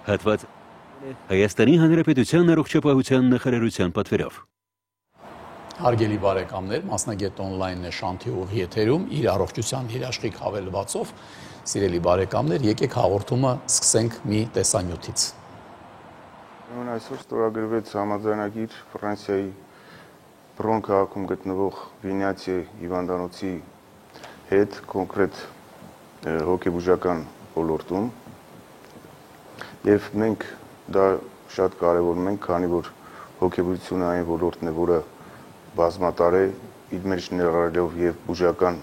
Հատված Հայաստանի Հանրապետության առողջապահության նախարարության պատվերով։ Հարգելի բարեկամներ, մասնագետ on-line է Շանթի ուղի եթերում իր առողջության երաշխիք հավելվածով։ Սիրելի բարեկամներ, եկեք հաղորդումը սկսենք մի տեսանյութից։ Այսօր ստորագրվեց համաձայնագիր Ֆրանսիայի Բրոն քաղաքում գտնվող Վինյացի հիվանդանոցի հետ, կոնկրետ հոգեբուժական ոլորտում, եւ մենք դա շատ կարևորում ենք, քանի որ հոգեբուժությունը այն ոլորտն է, որը բազմատար է, իր մեջ ներառելով եւ բուժական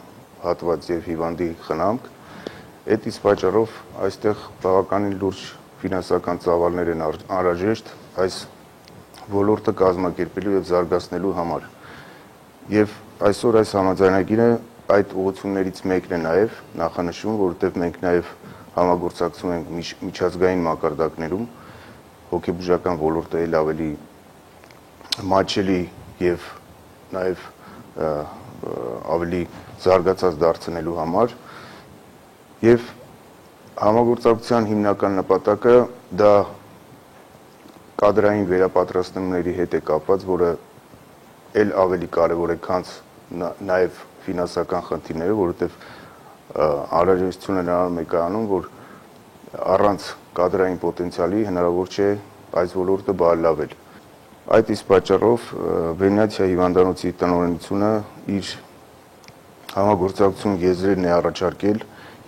հատված եւ հիվանդի խնամք, այդ իսկ պատճառով այստեղ բավականին լուրջ ֆինանսական ծավալներ են անհրաժեշտ այս ոլորտը կազմակերպելու եւ զարգացնելու համար։ Եվ այսօր այս համաձայնագիրը այդ ուղղություններից մեկն է նաեւ նախանշում, որովհետեւ մենք նաեւ համագործակցում ենք միջազգային մակարդակներում հոգեբուժական ոլորտը ել ավելի մատչելի եւ նաեւ ավելի զարգացած դարձնելու համար եւ համագործակցության հիմնական նպատակը դա կադրային վերապատրաստումների հետ է կապված, որը ել ավելի կարևոր է, քան նաեւ ֆինանսական խնդիրները, որովհետեւ անհրաժեշտությունը նրանում է կայանում, որ առանց կադրային պոտենցիալի հնարավոր չէ այս ոլորտը բարելավել։ Այդ իսկ պատճառով Վենեցիա հիվանդանոցի տնօրենությունը իր համագործակցություն եզրերն է առաջարկել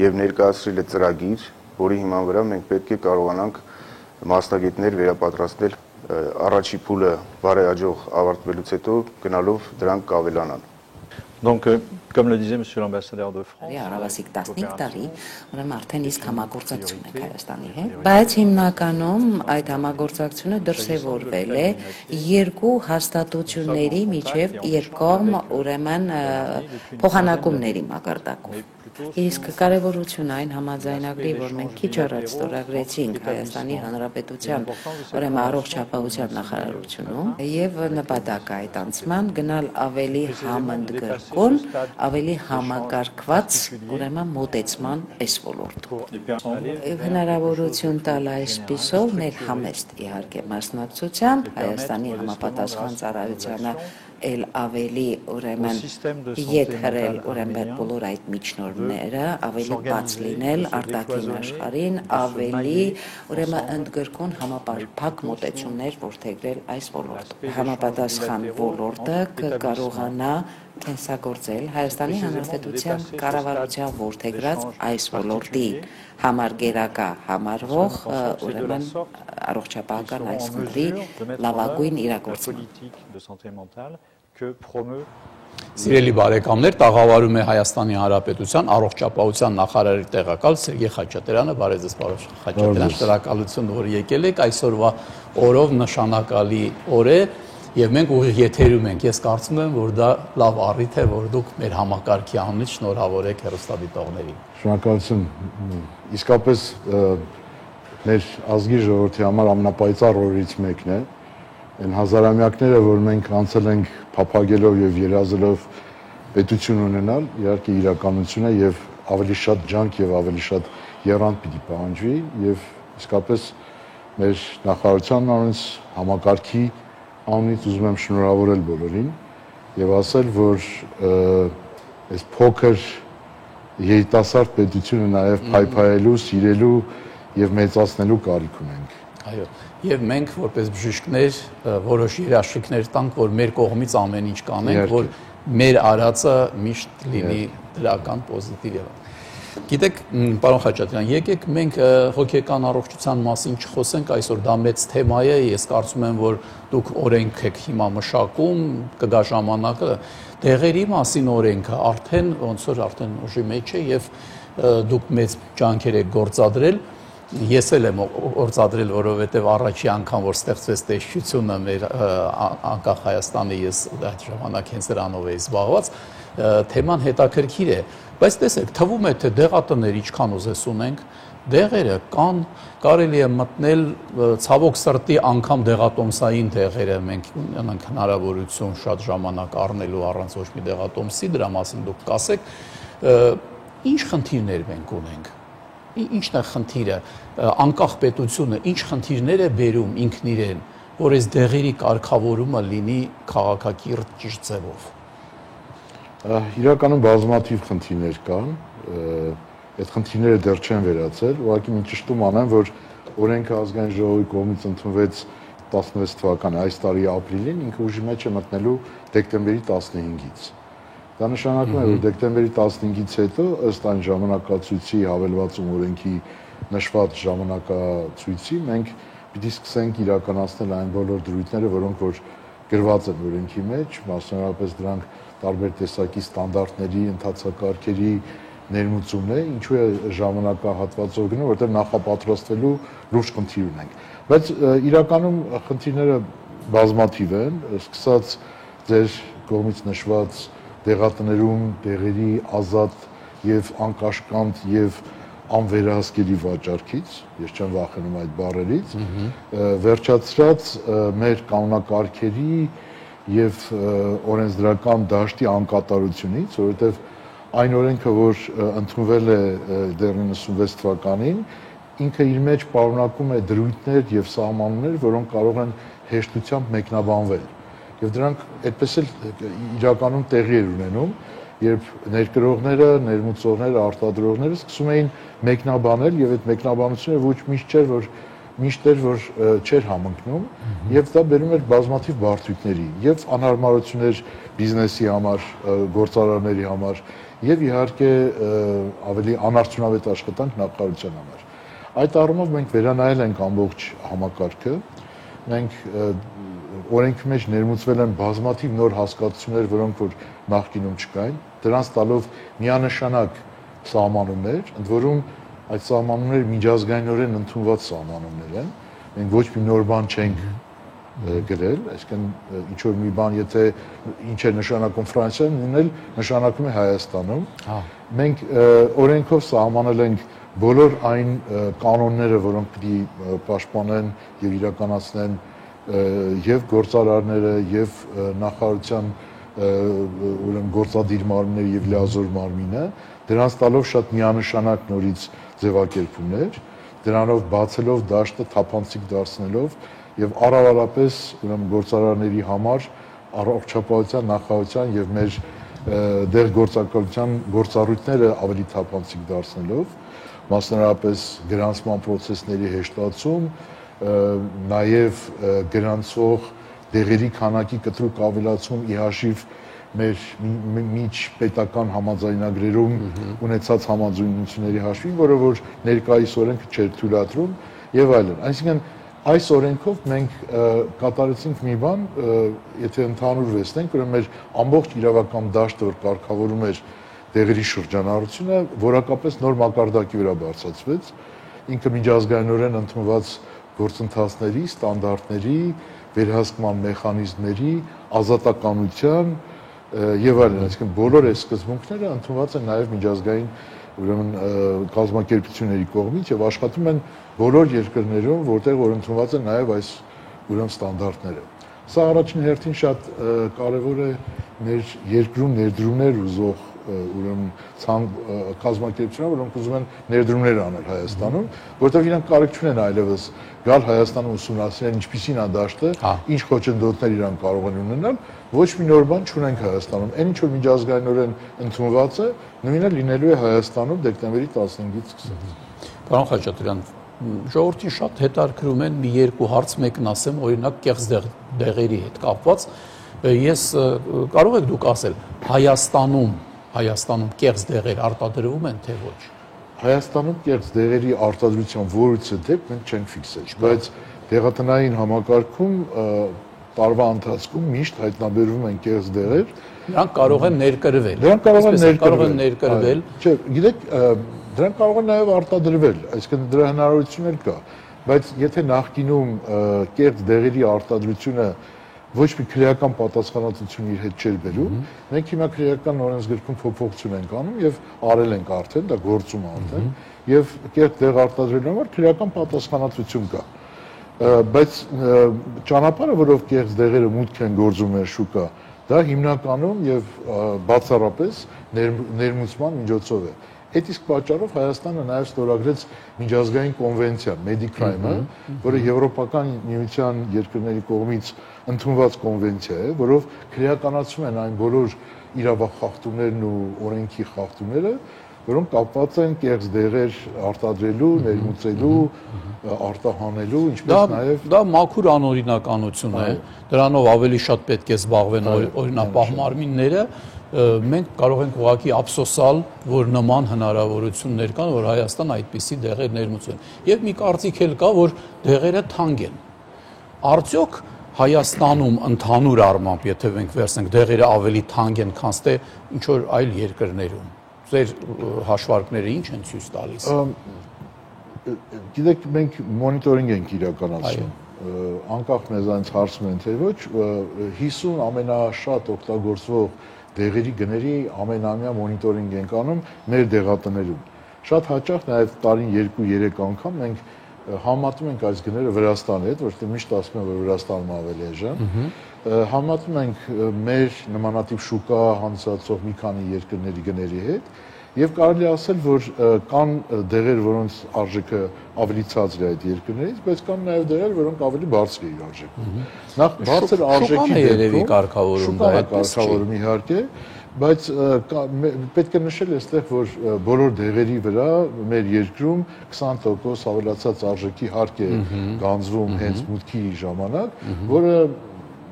եւ ներկայացրել է ծրագիր, որի հիման վրա մենք պետք է կարողանանք մասնագետներ վերապատրաստել առաջի փուլը բարեհաջող ավարտվելուց հետո գնալով դրանք կավելանան։ Donc, comme le disait Monsieur l'ambassadeur de France, Արավասիկ 15 տարի, ուրեմն արդեն իսկ համագործակցություն ենք Հայաստանի հետ, բայց հիմնականում այդ համագործակցությունը դրսևորվել է երկու հաստատությունների միջև երկկողմ ուրեմն փոխանակումների մակարդակով։ Իսկ կարևորությունը այն համաձայնագրի, որ մենք քիչ առաջ ստորագրեցինք Հայաստանի Հանրապետության ուրեմն առողջապահության նախարարությունում եւ նպատակը այդ անցման գնալ ավելի համընդգրկուն, ավելի համակարգված ուրեմն մոտեցման այս ոլորտում։ Հնարավորություն տալ այսպիսով ներհամեստ իհարկե մասնակցությամբ Հայաստանի համապատասխան ծառայությանը էլ ավելի ուրեմն ետ հրել ուրեմն բոլոր այդ միջնորդները, ավելի բաց լինել արտաքին աշխարհին, ավելի ուրեմն ընդգրկուն համապարփակ մոտեցումներ որդեգրել այս ոլորտում։ Համապատասխան ոլորտը կկարողանա կենսագործել Հայաստանի Հանրապետության կառավարության որդեգրած այս ոլորտի համար գերակա համարվող ուրեմն առողջապահական այս խնդրի լավագույն իրագործման։ Սիրելի բարեկամներ, տաղավարում է Հայաստանի Հանրապետության առողջապահության նախարարի տեղակալ Սերգեյ Խաչատրյանը, բարև ձեզ պարոն Խաչատրյան, շնորհակալություն, որ եկել եք այսօրվա օրով նշանակալի օր է եւ մենք ուղիղ եթերում ենք։ Ես կարծում եմ, որ դա լավ առիթ է, որ դուք մեր համակարգի անունից շնորհավորեք հեռուստադիտողներին։ Շնորհակալություն։ Իսկապես մեր ազգի ժողովրդի համար ամենապայծառ օրերից մեկն է։ Այն հազարամյակները, որ մենք անցել ենք փափագելով եւ երազելով պետություն ունենալ, իհարկե իրականություն է եւ ավելի շատ ջանք եւ ավելի շատ եռանդ պիտի պահանջվի եւ իսկապես մեր նախարարության անունից համակարգի անունից ուզում եմ շնորհավորել բոլորին եւ ասել, որ այս փոքր երիտասարդ պետությունը նաեւ փայփայելու, սիրելու եւ մեծացնելու կարիք ունենք։ Այո, եւ մենք որպես բժիշկներ որոշ երաշխիքներ տանք, որ մեր կողմից ամեն ինչ կանենք, որ մեր արածը միշտ լինի դրական, պոզիտիվ եւ։ Գիտեք, պարոն Խաչատրյան, եկեք մենք հոգեկան առողջության մասին չխոսենք, այսօր դա մեծ թեմա է, ես կարծում եմ, որ դուք օրենք եք հիմա մշակում, կգա ժամանակը, դեղերի մասին օրենքը արդեն ոնց որ արդեն ուժի մեջ է եւ դուք մեծ ջանքեր եք գործադրել։ Ես էլ եմ գործադրել, որովհետև առաջի անգամ, որ ստեղծվեց տեսչությունը մեր անկախ Հայաստանի, ես այդ ժամանակ հենց դրանով էի զբաղված, թեման հետաքրքիր է, բայց տեսեք, թվում է, թե դեղատներ ինչքան ուզես ունենք, դեղերը կան, կարելի է մտնել ցավոք սրտի անգամ դեղատոմսային դեղերը մենք ունենք հնարավորություն շատ ժամանակ առնելու առանց ոչ մի դեղատոմսի, դրա մասին դուք կասեք, ինչ խնդիրներ մենք ունենք։ ինչն է խնդիրը, անկախ պետությունը ինչ խնդիրներ է բերում ինքն իրեն, որ այս դեղերի կարգավորումը լինի քաղաքակիրթ ճիշտ ձևով։ Իրականում բազմաթիվ խնդիրներ կան, այդ խնդիրները դեռ չեն վերացել, ուղղակի մի ճշտում անեմ, որ օրենքը ազգային ժողովի կողմից ընդունվեց 16 թվականի այս տարի ապրիլին, ինքը ուժի մեջ է մտնելու դեկտեմբերի 15-ից։ Դա նշանակում է, որ դեկտեմբերի 15-ից հետո ըստ այն ժամանակացույցի հավելվածում օրենքի նշված ժամանակացույցի մենք պիտի սկսենք իրականացնել այն բոլոր դրույթները, որոնք որ գրված են օրենքի մեջ, մասնավորապես դրանք տարբեր տեսակի ստանդարտների, ընթացակարգերի ներմուծումն է, ինչու է ժամանակահատվածով գնում, որտեղ նախապատրաստվելու լուրջ խնդիր ունենք։ Բայց իրականում խնդիրները բազմաթիվ են, սկսած ձեր կողմից նշված դեղատներում դեղերի ազատ եւ անկաշկանդ եւ անվերահսկելի վաճառքից, ես չեմ վախենում այդ բառերից, վերջացրած մեր կանոնակարգերի եւ օրենսդրական դաշտի անկատարությունից, որովհետեւ այն օրենքը, որ ընդունվել է դեռ 96 թվականին, ինքը իր մեջ պարունակում է դրույթներ եւ սահմանումներ, որոնք կարող են հեշտությամբ մեկնաբանվել։ Եվ դրանք այդպես էլ իրականում տեղի էր ունենում, երբ ներկրողները, ներմուծողները, արտադրողները սկսում էին մեկնաբանել եւ այդ մեկնաբանությունը ոչ միշտ էր, որ չէր համընկնում եւ դա բերում էր բազմաթիվ բարդությունների եւ անհարմարություններ բիզնեսի համար, գործարարների համար եւ իհարկե ավելի անարդյունավետ աշխատանք նախարարության համար։ Այդ առումով մենք վերանայել ենք ամբողջ համակարգը, մենք օրենքի մեջ ներմուծվել են բազմաթիվ նոր հասկացություններ, որոնք որ նախկինում չկային, դրանց տալով միանշանակ սահմանումներ, ընդ որում այդ սահմանումները միջազգայինորեն ընդունված սահմանումներ են, մենք ոչ մի նոր բան չենք գրել, այսինքն ինչ որ մի բան, եթե ինչ է նշանակում Ֆրանսիայում, նույնն էլ նշանակում է Հայաստանում։ Մենք օրենքով սահմանել ենք բոլոր այն կանոնները, որոնք պիտի պաշտպանեն եւ իրականացնեն եւ գործարարները եւ նախարարության ուրեմն գործադիր մարմինները եւ լիազոր մարմինը, դրանց տալով շատ միանշանակ նորից ձևակերպումներ, դրանով բացելով դաշտը, թափանցիկ դարձնելով եւ առավելապես ուրեմն գործարարների համար առողջապահության նախարարության եւ մեր դեղ գործակալության գործառույթները ավելի թափանցիկ դարձնելով, մասնավորապես գրանցման process-ների հեշտացում, նաև գրանցող դեղերի քանակի կտրուկ ավելացում ի հաշիվ մեր միջպետական համաձայնագրերում ունեցած համաձայնությունների հաշվին, որը որ ներկայիս օրենքը չէր թույլատրում եւ այլն։ Այսինքն այս օրենքով մենք կատարեցինք մի բան, եթե ընդհանուր վերցնենք, ուրեմն մեր ամբողջ իրավական դաշտը, որ կարգավորում էր դեղերի շրջանառությունը, որակապես նոր մակարդակի վրա բարձրացվեց, ինքը միջազգայինորեն ընդունված գործընթացների, ստանդարտների, վերահսկման մեխանիզմների, ազատականության եւ այլն, այսինքն բոլոր այս սկզբունքները ընդունված են նաեւ միջազգային ուրեմն կազմակերպությունների կողմից եւ աշխատում են բոլոր երկրներում, որտեղ որ ընդունված են նաեւ այս ուրեմն ստանդարտները։ Սա առաջին հերթին շատ կարեւոր է մեր երկրում ներդրումներ ուզող ուրեմն կազմակերպությունները, որոնք ուզում են ներդրումներ անել Հայաստանում, որտեղ իրանք կարիք չունեն այլևս գալ Հայաստանում ուսումնասիրել ինչպիսին է դաշտը, ինչ խոչընդոտներ իրան կարող են ունենալ, ոչ մի նոր բան չունենք Հայաստանում։ Այն ինչ որ միջազգայինորեն ընդունված է, նույնը լինելու է Հայաստանում դեկտեմբերի 15-ից սկսած։ Պարոն Խաչատրյան, ժողովրդին շատ հետաքրքրում են մի երկու հարց, մեկն ասեմ, օրինակ կեղծ դեղերի հետ կապված, ես կարող եք դուք ասել, Հայաստանում կեղծ դեղեր արտադրվում են, թե ոչ։ Հայաստանում կեղծ դեղերի արտադրության որևիցե դեպք մենք չենք ֆիքսել, բայց դեղատնային համակարգում տարվա ընթացքում միշտ հայտնաբերվում են կեղծ դեղեր։ Նրանք կարող են ներկրվել։ Դրանք կարող են ներկրվել։ Չէ, գիտեք, դրանք կարող են նաև արտադրվել, այսինքն դրա հնարավորություն էլ կա, բայց եթե նախկինում կեղծ դեղերի արտադրությունը ոչ մի քրեական պատասխանատվություն իր հետ չէր բերում, մենք հիմա քրեական օրենսգրքում փոփոխություն ենք անում եւ արել ենք արդեն, դա գործում է արդեն, եւ կեղծ դեղ արտադրելու համար քրեական պատասխանատվություն կա։ Բայց ճանապարհը, որով կեղծ դեղերը մուտք են գործում մեր շուկա, դա հիմնականում եւ բացառապես ներմուծման միջոցով է։ Այդ իսկ պատճառով Հայաստանը նաև ստորագրեց միջազգային կոնվենցիա Medicrime-ը, որը Եվրոպական միության երկրների կողմից ընդունված կոնվենցիա է, որով քրեականացում են այն բոլոր իրավախախտումներն ու օրենքի խախտումները, որոնք կապված են կեղծ դեղեր արտադրելու, ներմուծելու, արտահանելու, ինչպես նաև դա մաքուր անօրինականություն է, դրանով ավելի շատ պետք է զբաղվեն օրինապահ մարմինները, մենք կարող ենք ուղղակի ափսոսալ, որ նման հնարավորություններ կան, որ Հայաստան այդպիսի դեղեր ներմուծեն։ Եվ մի կարծիք էլ կա, որ դեղերը թանկ են։ Արդյոք Հայաստանում ընդհանուր առմամբ, եթե մենք վերցնենք, դեղերը ավելի թանկ են, քան թե ինչ որ այլ երկրներում։ Ձեր հաշվարկները ինչ են ցույց տալիս։ Գիտեք, մենք մոնիտորինգ ենք իրականացնում, անկախ մեզանից հարցում են թե ոչ, 50 ամենաշատ օգտագործվող դեղերի գների ամենամյա մոնիտորինգ ենք անում մեր դեղատներում։ Շատ հաճախ նաև տարին 2-3 անգամ մենք համատում ենք այս գները Վրաստանի հետ, որտեղ միշտ ասում են, որ Վրաստանում ավելի էժան։ Համատում ենք մեր նմանատիպ շուկա հանդիսացող մի քանի երկրների գների հետ եւ կարելի ասել, որ կան դեղեր, որոնց արժեքը ավելի ցածր է այդ երկրներից, բայց կան նաև դեղեր, որոնք ավելի բարձր են արժեքում։ Նախ բարձր արժեքի երևի կարգավորում դա կարգավորում իհարկե, բայց պետք է նշել այստեղ, որ բոլոր դեղերի վրա մեր երկրում 20% ավելացած արժեքի հարկ է գանձվում հենց մուտքի ժամանակ, որը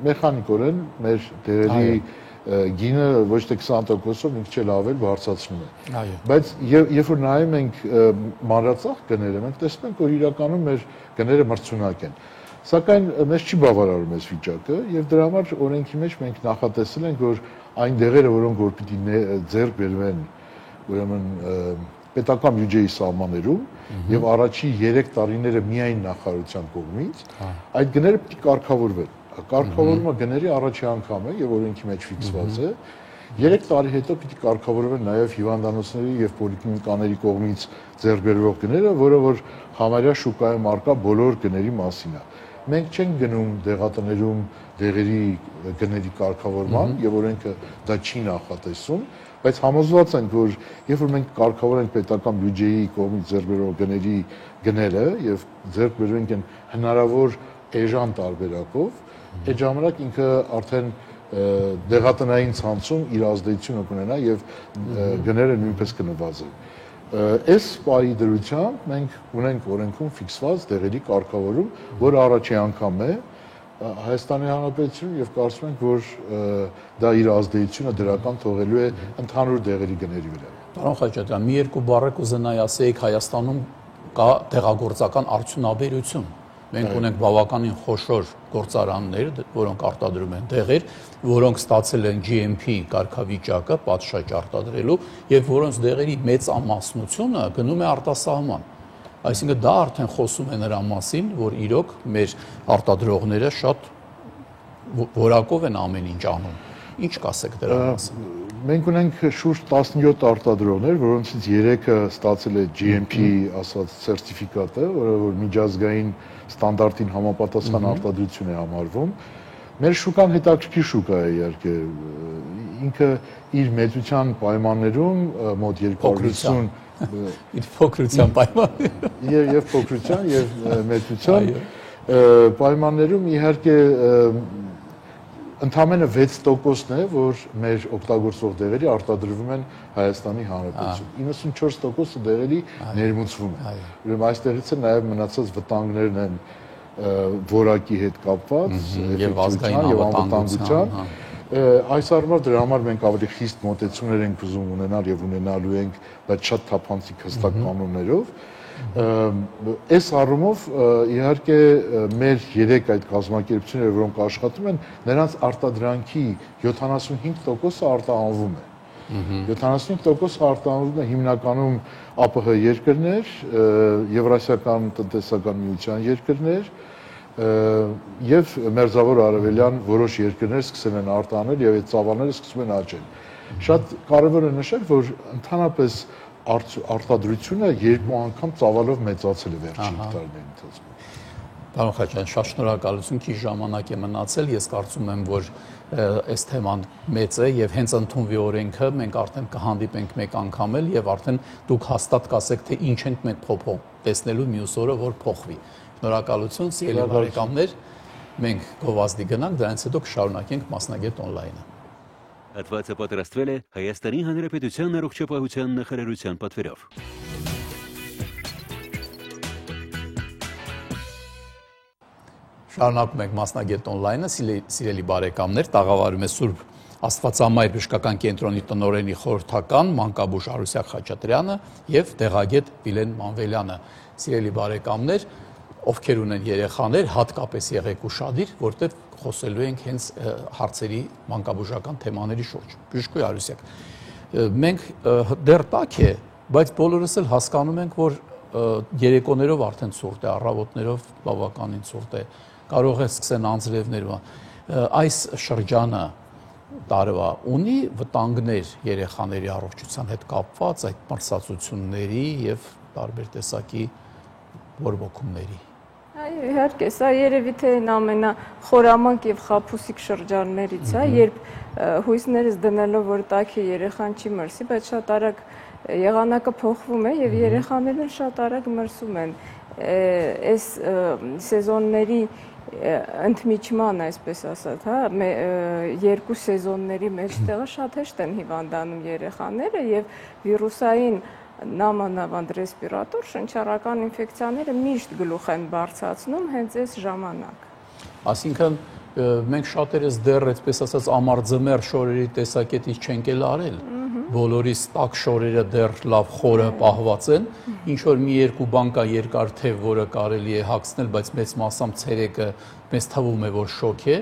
մեխանիկորեն մեր դեղերի գինը ոչ թե 20%-ով մի քիչ ավել բարձրացնում է։ Բայց երբ որ նայում ենք մանրածախ գները, մենք տեսնում ենք, որ իրականում մեր գները մրցունակ են։ Սակայն մեզ չի բավարարում այս վիճակը եւ դրա համար օրենքի մեջ մենք նախատեսել ենք, որ այն դեղերը, որոնք որ պիտի ձեռք բերվեն, ուրեմն պետական բյուջեի սահմաններում եւ առաջի 3 տարիները միայն նախարարության կողմից, այդ գները պիտի կարգավորվեն։ Կարգավորումը գների առաջի անգամ է եւ օրենքի մեջ ֆիքսված է։ 3 տարի հետո պիտի կարգավորվեն նաեւ հիվանդանոցների եւ պոլիկլինիկաների կողմից ձեռքբերվող գները, որը որ համարյա շուկայում արկա բոլոր գների մասին է։ Մենք չենք գնում դեղատներում դեղերի գների կարգավորման եւ օրենքը դա չի նախատեսում, բայց համոզված ենք, որ երբ որ մենք կարգավորենք պետական բյուջեի կողմից ձեռքբերվող գների գները եւ ձեռքբերվենք են հնարավոր էժան տարբերակով, այդ ժամանակ ինքը արդեն դեղատնային ցանցում իր ազդեցությունը կունենա եւ գները նույնպես կնվազեն։ Այս պահի դրությամբ մենք ունենք օրենքում ֆիքսված դեղերի կարգավորում, որը առաջի անգամ է Հայաստանի Հանրապետությունում եւ կարծում ենք, որ դա իր ազդեցությունը դրական թողելու է ընդհանուր դեղերի գների վրա։ Պարոն Խաչատրյան, մի երկու բառ կուզենայի ասեիք, Հայաստանում կա դեղագործական արդյունաբերություն։ Մենք ունենք բավականին խոշոր գործարաններ, որոնք արտադրում են դեղեր, որոնք ստացել են GMP կարգավիճակը պատշաճ արտադրելու եւ որոնց դեղերի մեծ ամասնությունը գնում է արտասահման։ Այսինքն դա արդեն խոսում է նրա մասին, որ իրոք մեր արտադրողները շատ որակով են ամեն ինչ անում։ Ինչ կասեք դրա մասին։ Մենք ունենք շուրջ 17 արտադրողներ, որոնցից 3-ը ստացել է GMP ասած սերտիֆիկատը, որը որ միջազգային ստանդարտին համապատասխան արտադրություն է համարվում։ Մեր շուկան հետաքրքիր շուկա է իհարկե, ինքը իր մեծության պայմաններում մոտ 250 իր փոքրության պայմաններում եւ փոքրության եւ մեծության պայմաններում իհարկե ընդամենը 6%-ն է, որ մեր օգտագործող դեղերի արտադրվում են Հայաստանի Հանրապետությունում։ 94%-ը դեղերի ներմուծվում է։ Ուրեմն այստեղից է նաև մնացած վտանգներն են որակի հետ կապված, եւ ազգային անվտանգության։ Այս առումով դրա համար մենք ավելի խիստ մոտեցումներ ենք ուզում ունենալ եւ ունենալու ենք, բայց շատ թափանցիկ հստակ կանոններով։ Այս առումով իհարկե մեր 3 այդ կազմակերպությունները, որոնք աշխատում են, նրանց արտադրանքի 75%-ը արտահանվում է։ 75%-ը արտահանվում է հիմնականում ԱՊՀ երկրներ, Եվրասիական տնտեսական միության երկրներ եւ մերձավոր արևելյան որոշ երկրներ սկսել են արտահանել եւ այդ ծավալները սկսում են աճել։ Շատ կարեւոր է նշել, որ ընդհանրապես արտադրությունը 2 անգամ ծավալով մեծացել է վերջին տարիների ընթացքում։ Պարոն Խաչյան, շատ շնորհակալություն, քիչ ժամանակ է մնացել, ես կարծում եմ, որ այս թեման մեծ է եւ հենց ընդունվի օրենքը մենք արդեն կհանդիպենք մեկ անգամ էլ եւ արդեն դուք հաստատ կասեք, թե ինչ ենք մենք փոփոխ տեսնելու մյուս օրը, որ փոխվի։ Շնորհակալություն, սիրելի բարեկամներ, մենք գովազդի գնանք, դրանից հետո կշարունակենք Մասնագետ on-line-ը։ Հատվածը պատրաստվել է Հայաստանի Հանրապետության առողջապահության նախարարության պատվերով։ Շարունակում ենք Մասնագետ on-line-ը, սիրելի բարեկամներ, տաղավարում է Սուրբ Աստվածամայր բժշկական կենտրոնի տնօրենի խորհրդական Մանկաբույժ Արուսյակ Խաչատրյանը եւ տեղագետ Վիլեն Մանվելյանը։ Սիրելի բարեկամներ, ովքեր ունեն երեխաներ, հատկապես եղեք ուշադիր, որտեղ խոսելու ենք հենց հարցերի մանկաբուժական թեմաների շուրջ։ Բժշկուհի Արուսյակ, մենք դեռ տաք է, բայց բոլորս էլ հասկանում ենք, որ երեկոներով արդեն ցուրտ է, առավոտներով բավականին ցուրտ է, կարող է սկսեն անձրևներ։ Այս շրջանը տարվա ունի վտանգներ երեխաների առողջության հետ կապված այդ մրսածությունների եւ տարբեր տեսակի բորբոքումների։ Այո, իհարկե, սա երևի թե ամենախորամանկ եւ խաբուսիկ շրջաններից է, երբ հույսներս դնելով որ տաք է երեխան չի մրսի, բայց շատ արագ եղանակը փոխվում է եւ երեխաներն շատ արագ մրսում են։ Այս սեզոնների ընդմիջման, այսպես ասած, հա, երկու սեզոնների մեջտեղը շատ հեշտ են հիվանդանում երեխաները եւ վիրուսային նամանավանդ ռեսպիրատոր շնչառական ինֆեկցիաները միշտ գլուխ են բարձրացնում հենց այս ժամանակ։ Այսինքն մենք շատերս դեռ, այսպես ասած, ամարձմեր շորերի տեսակետից չենք էլ արել, բոլորիս տաք շորերը դեռ լավ խորը պահված են, ինչ որ մի երկու բան կա երկար թև, որը կարելի է հագցնել, բայց մեծ մասամբ ցերեկը մեզ թվում է, որ շոկ է,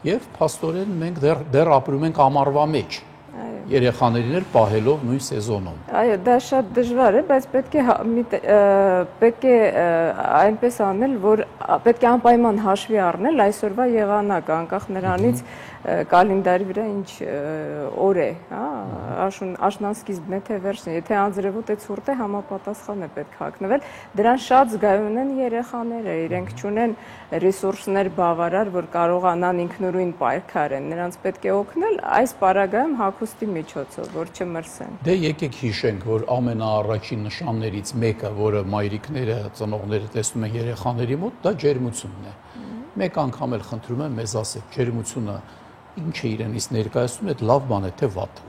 եւ փաստորեն մենք դեռ ապրում ենք ամառվա մեջ։ Երեխաներին էլ պահելով նույն սեզոնում։ Այո, դա շատ դժվար է, բայց պետք է այնպես անել, որ պետք է անպայման հաշվի առնել այսօրվա եղանակը, անկախ նրանից կալենդարի վրա ինչ օր է, հա, աշնանսկիզբն է թե վերջն է, եթե անձրևոտ է ցուրտ է, համապատասխան է պետք հագնվել, դրան շատ զգայուն են երեխաները, իրենք չունեն ռեսուրսներ բավարար, որ կարողանան ինքնուրույն պայքարեն, նրանց պետք է օգնել այս պարագայում հագուստի միջոցով, որ չմրսեն։ Դե եկեք հիշենք, որ ամենաառաջին նշաններից մեկը, որը մայրիկները, ծնողները տեսնում են երեխաների մոտ, դա ջերմությունն է։ Մեկ անգամ էլ խնդրում եմ մեզ ասեք, ջերմությունը ինչ է իրենից ներկայացնում, այդ լավ բան է թե վատ։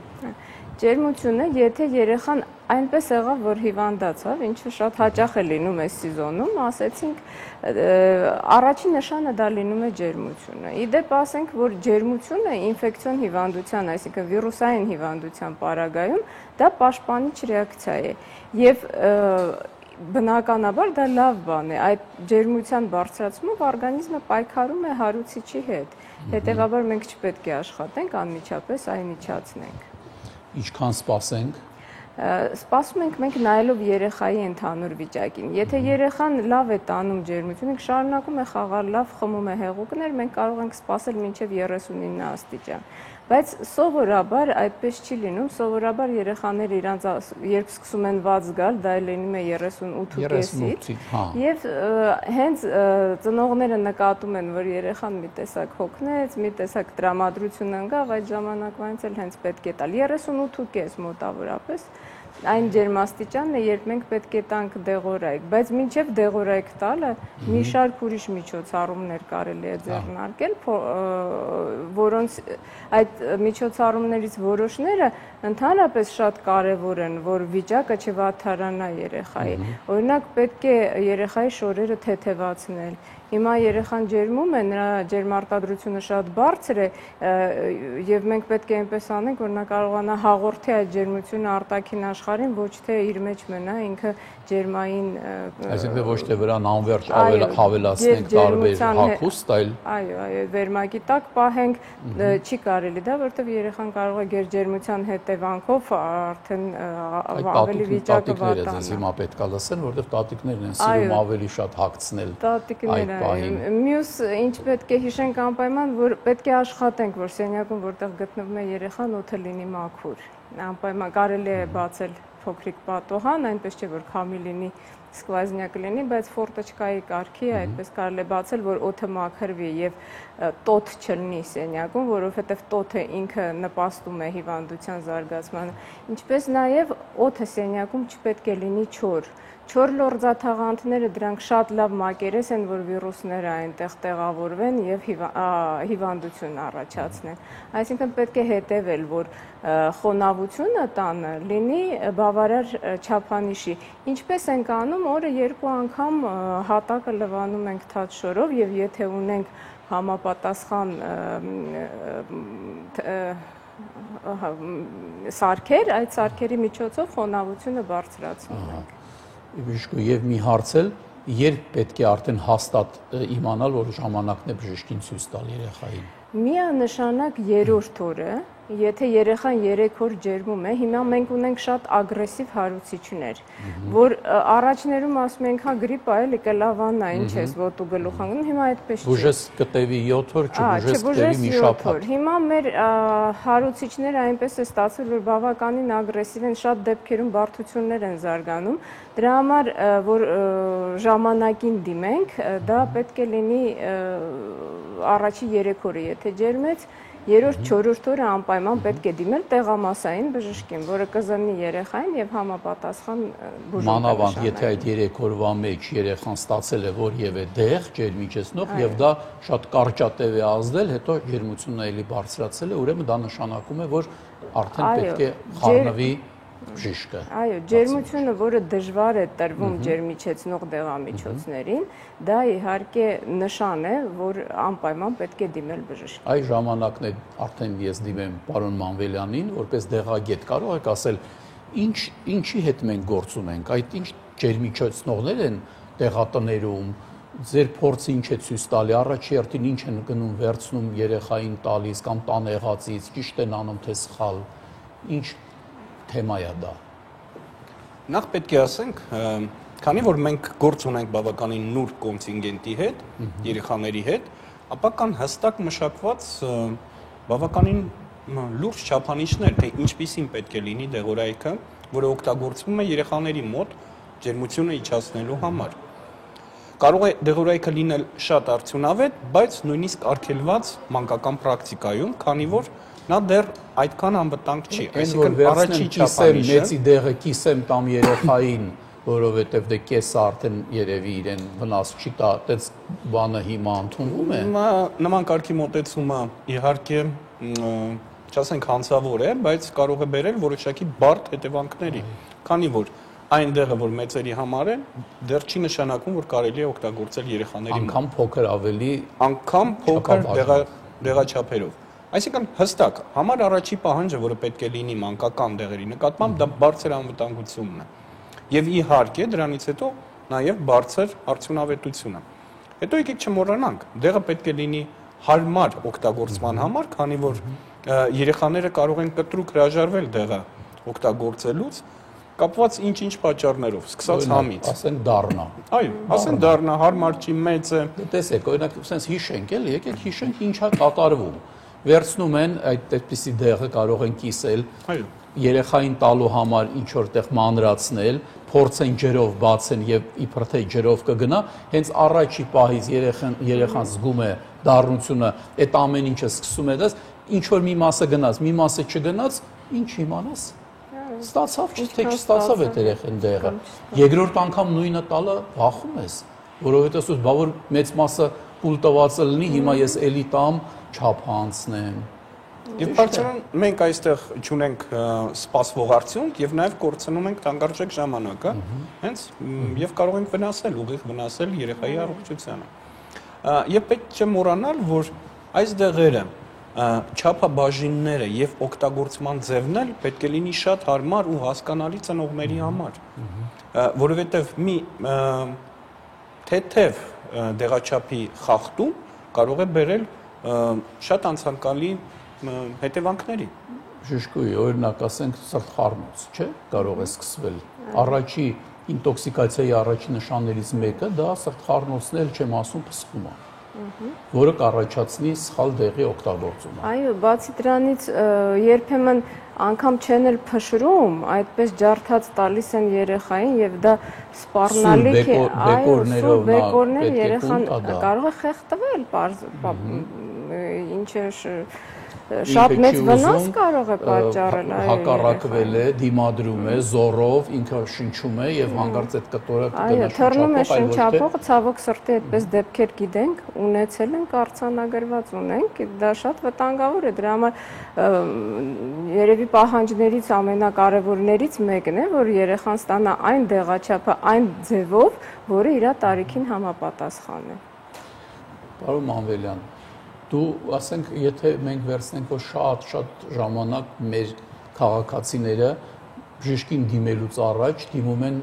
Ջերմությունը, եթե երեխան այնպես եղավ, որ հիվանդացավ, ինչը շատ հաճախ է լինում այս սեզոնում, ասեցինք, առաջին նշանը դա լինում է ջերմությունը։ Իդեպ ասենք, որ ջերմությունը ինֆեկցիոն հիվանդության, այսինքն վիրուսային հիվանդության պարագայում, դա պաշտպանիչ ռեակցիա է։ Եվ բնականաբար դա լավ բան է, այդ ջերմության բարձրացումով օրգանիզմը պայքարում է հարուցիչի հետ, հետևաբար մենք չպետք է աշխատենք, անմիջապես այն իջացնենք։ Ինչքան սպասենք։ Սպասում ենք մենք նայելով երեխայի ընդհանուր վիճակին։ Եթե երեխան լավ է տանում ջերմությունը, շարունակում է խաղալ լավ, խմում է հեղուկներ, մենք կարող ենք սպասել մինչև 39 աստիճան։ Բայց սովորաբար այդպես չի լինում, սովորաբար երեխաները իրանց երբ սկսում են վատ զգալ, դա լինում է 38.5-ից, եւ հենց ծնողները նկատում են, որ երեխան մի տեսակ հոգնեց, մի տեսակ տրամադրություն ընկավ, այդ ժամանակվանից էլ հենց պետք է տալ 38.5 մոտավորապես այն ջերմաստիճանն է, երբ մենք պետք է տանք դեղորայք, բայց մինչև դեղորայք տալը մի շարք ուրիշ միջոցառումներ կարելի է ձեռնարկել, որոնց այդ միջոցառումներից որոշները ընդհանրապես շատ կարևոր են, որ վիճակը չվատթարանա երեխայի։ Օրինակ պետք է երեխայի շորերը թեթևացնել։ Հիմա երեխան ջերմում է, նրա ջերմարտադրությունը շատ բարձր է եւ մենք պետք է այնպես անենք, որ նա կարողանա հաղորդի այդ ջերմությունը արտաքին աշխարհին, ոչ թե իր մեջ մնա ինքը ջերմային, այսինքն ոչ թե վրան անվերջ հավելացնենք տարբեր հագուստ, այլ այո, վերմակի տակ պահենք, չի կարելի դա, որովհետեւ երեխան կարող է գերջերմության հետևանքով արդեն ավելի վիճակը վատանա։ Այս հիմա պետք է լսեն, որովհետեւ տատիկներն են սիրում ավելի շատ հագցնել։ Տատիկները մյուս ինչ պետք է հիշենք անպայման, որ պետք է աշխատենք, որ սենյակում որտեղ գտնվում է երեխան, օդը լինի մաքուր։ Անպայման կարելի է բացել փոքրիկ պատոհան, այնպես չէ որ քամի լինի, սկվազնյա կլինի, բայց ֆորտոչկայի կարգի այդպես կարելի է բացել, որ օդը մաքրվի եւ տոթ չլինի սենյակում, որովհետեւ տոթը ինքը նպաստում է հիվանդության զարգացմանը, ինչպես նաեւ օդը սենյակում չպետք է լինի չոր։ Չոր լորձաթաղանթները դրանք շատ լավ մակերես են, որ վիրուսները այնտեղ տեղավորվեն եւ հիվանդություն առաջացնեն։ Այսինքն պետք է հետևել, որ խոնավությունը տանը լինի բավարար չափանիշի։ Ինչպես ենք անում, օրը 2 անգամ հատակը լվանում ենք թաց շորով եւ եթե ունենք համապատասխան սարքեր, այդ սարքերի միջոցով խոնավությունը բարձրացնում ենք։ Եվ մի հարց էլ, երբ պետք է արդեն հաստատ իմանալ, որ ժամանակն է բժշկին ցույց տալ երեխային։ Միանշանակ 3-րդ օրը, եթե երեխան 3 օր ջերմում է, հիմա մենք ունենք շատ ագրեսիվ հարուցիչներ, որ առաջներում ասում ենք, հա գրիպ է, էլի կլավանա, ինչ ես ոտու գլուխ հանգնում, հիմա այդպես չէ։ Բուժես կտևի 7 օր, չբուժես կտևի մի շաբաթ։ Հիմա մեր հարուցիչները այնպես է ստացվել, որ բավականին ագրեսիվ են, շատ դեպքերում բարդություններ են զարգանում։ Դրա համար, որ ժամանակին դիմենք, դա պետք է լինի առաջի 3 օրը, եթե ջերմեց, 3-րդ, 4-րդ օրը անպայման պետք է դիմել տեղամասային բժշկին, որը կզննի երեխային եւ համապատասխան բուժում։ Մանավանդ, եթե այդ 3 օրվա մեջ երեխան ստացել է որևէ դեղ, ջերմիջեցնող եւ դա շատ կարճատև է ազդել, հետո ջերմությունը էլի բարձրացել է, ուրեմն դա նշանակում է, որ արդեն պետք է խառնվի բժիշկը։ Այո, ջերմությունը, որը դժվար է տրվում ջերմիջեցնող դեղամիջոցներին, դա իհարկե նշան է, որ անպայման պետք է դիմել բժշկին։ Այ ժամանակն է արդեն ես դիմեմ պարոն Մանվելյանին, որպես դեղագետ կարող եք ասել, ինչի հետ մենք գործ ունենք, այդ ինչ ջերմիջեցնողներ են դեղատներում, ձեր փորձը ինչ է ցույց տալի, առաջերտին ինչ են գնում վերցնում երեխային տալիս կամ տան եղածից, ճիշտ են անում թե սխալ, ինչ թեմա է դա։ Նախ պետք է ասենք, քանի որ մենք գործ ունենք բավականին նուրբ կոնտինգենտի հետ, երեխաների հետ, ապա կան հստակ մշակված բավականին լուրջ չափանիշներ, թե ինչպիսին պետք է լինի դեղորայքը, որը օգտագործվում է երեխաների մոտ ջերմությունը իջացնելու համար։ Կարող է դեղորայքը լինել շատ արդյունավետ, բայց նույնիսկ արգելված մանկական պրակտիկայում, քանի որ նա դեռ այդքան անվտանգ չի, այսինքն առաջի չափանիշը մեծի դեղը կիսեմ տամ երեխային, որովհետև դե կեսը արդեն երևի իրեն վնաս չի տա, այդպես բանը հիմա ընդունվում է։ Նման կարգի մոտեցումը իհարկե, չասենք հանցավոր է, բայց կարող է բերել որոշակի բարդ հետևանքների, քանի որ այն դեղը, որ մեծերի համար է, դեռ չի նշանակում, որ կարելի է օգտագործել երեխաների մոտ։ Անգամ փոքր ավելի, անգամ փոքր դեղաչափերով։ Այսինքն հստակ, համար առաջի պահանջը, որը պետք է լինի մանկական դեղերի նկատմամբ, դա բարձր անվտանգությունն է։ Եվ իհարկե դրանից հետո նաև բարձր արդյունավետությունը։ Հետո եկեք չմոռանանք, դեղը պետք է լինի հարմար օգտագործման համար, քանի որ երեխաները կարող են կտրուկ հրաժարվել դեղը օգտագործելուց, կապված ինչ-ինչ պատճառներով, սկսած համից։ Ասեն դառնա։ Այո, ասեն դառնա, հարմար չի, մեծ է։ Տեսեք, օրինակ, sense հիշենք էլի, եկեք հիշենք ինչա կատարվում։ Վերցնում են այդպիսի դեղը կարող են կիսել, երեխային տալու համար ինչ որտեղ մանրացնել, փորձեն ջրով բացեն եւ իբր թե ջրով կգնա, հենց առաջի պահից երեխան զգում է դառնությունը, այդ ամեն ինչը սկսում է դες, ինչ որ մի մասը գնաց, մի մասը չգնաց, ինչ իմանաս։ Ստացավ, թե չստացավ այդ երեխան դեղը։ Երկրորդ անգամ նույնը տալը վախում ես, որովհետեւ ասես, բա որ մեծ մասը պուլ տվածը լինի, հիմա ես էլի տամ, չափ անցնեմ։ Եվ բարձրան մենք այստեղ չունենք սպասվող արդյունք եւ նաեւ կորցնում ենք թանկարժեք ժամանակը, հենց եւ կարող ենք վնասել, ուղիղ վնասել երեխայի առողջությանը։ Եվ պետք չէ մոռանալ, որ այս դեղերը չափաբաժինները եւ օգտագործման ձևն էլ պետք է լինի շատ հարմար ու հասկանալի ծնողների համար, որովհետեւ մի թեթև դեղաչափի խախտում կարող է բերել շատ անցանկալի հետևանքների։ Բժշկուհի, օրինակ ասենք սրտխառնոց, չէ՞, կարող է սկսվել։ Առաջի ինտոքսիկացիայի առաջի նշաններից մեկը դա սրտխառնոցն էլ չեմ ասում փսխումը, որը կառաջացնի սխալ դեղի օգտագործումը։ Այո, բացի դրանից երբեմն անգամ չեն էլ փշրում, այդպես ջարդած տալիս են երեխային եւ դա սպառնալիք է, այո, բեկորներ երեխան կարող է խեղդվել, ինչ է շատ մեծ վնաս կարող է պատճառել, հակառակվել է, դիմադրում է, զորով ինքը շնչում է եւ հանկարծ այդ կտորը այո, թռնում է շնչափողը, ցավոք սրտի այդպես դեպքեր գիտենք, ունեցել ենք, արձանագրված ունենք, դա շատ վտանգավոր է, դրա համար երևի պահանջներից ամենակարևորներից մեկն է, որ երեխան ստանա այն դեղաչափը, այն ձևով, որը իր տարիքին համապատասխան է։ Պարոն Մանվելյան, դու ասենք, եթե մենք վերցնենք, որ շատ ժամանակ մեր քաղաքացիները բժշկին դիմելուց առաջ դիմում են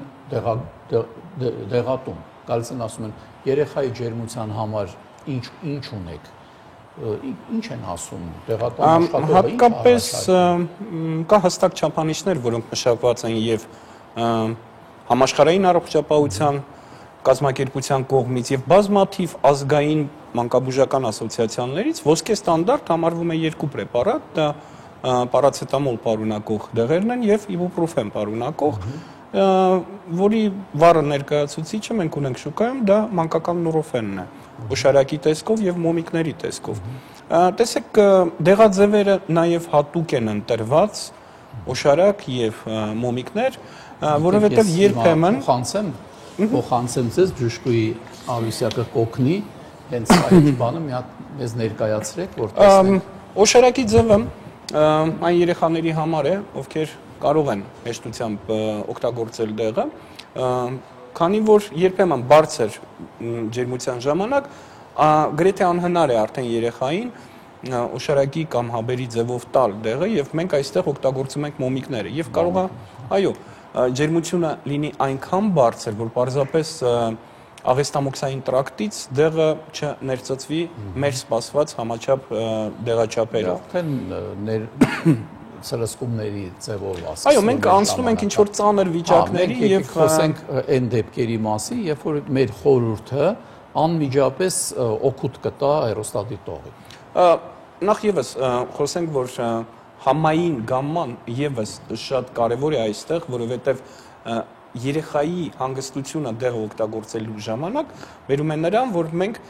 դեղատուն, գալիս են ասում են, երեխայի ջերմության համար ինչ ունեք, ինչ են ասում, դեղատան աշխատողը ինչ հատկապես կա հստակ չափանիշներ, որոնք մշակված են եւ համաշխարհային առողջապահության կազմակերպության կողմից եւ բազմաթիվ ազգային մանկաբուժական ասոցիացիաների ոսկե ստանդարտ համարվում է երկու պրեպարատ, դա պարացետամոլ պարունակող դեղերն են եւ իբուպրոֆեն պարունակող, որի վառը ներկայացուցիչը մենք ունենք շուկայում, դա մանկական նուրոֆենն է, օշարակի տեսքով եւ մոմիկների տեսքով։ Տեսեք, դեղաձևերը նաեւ հատուկ են ընտրված, օշարակ եւ մոմիկներ, որովհետեւ երբեմն փոխանցեմ ձեզ բժշկուի Ավիսյակը կոգնի, հենց այդ բանը մի հատ մեզ ներկայացրեք, որ տեսնենք։ Օշարակի ձևը այն երեխաների համար է, ովքեր կարող են հեշտությամբ օգտագործել դեղը, քանի որ երբեմն բարձր ջերմության ժամանակ գրեթե անհնար է արդեն երեխային օշարակի կամ հաբերի ձևով տալ դեղը եւ մենք այստեղ օգտագործում ենք մոմիկները եւ կարող է, այո, ջերմությունը լինի այնքան բարձր, որ պարզապես աղեստամոքսային տրակտից դեղը չներծծվի մեր սպասված համաչափ դեղաչափերով։ Արդեն սրսկումների ձևով ասած։ Այո, մենք անցնում ենք ինչ-որ ծանր վիճակների եւ խոսենք այն դեպքերի մասին, երբ որ մեր խորհուրդը անմիջապես օգուտ կտա аэрոստատիտողի։ Նախ եւս խոսենք, որ համային գամման եւս շատ կարեւոր է այստեղ, որովհետեւ երեխայի հանգստությունը դեղը օգտագործելու ժամանակ վերում է նրան, որ մենք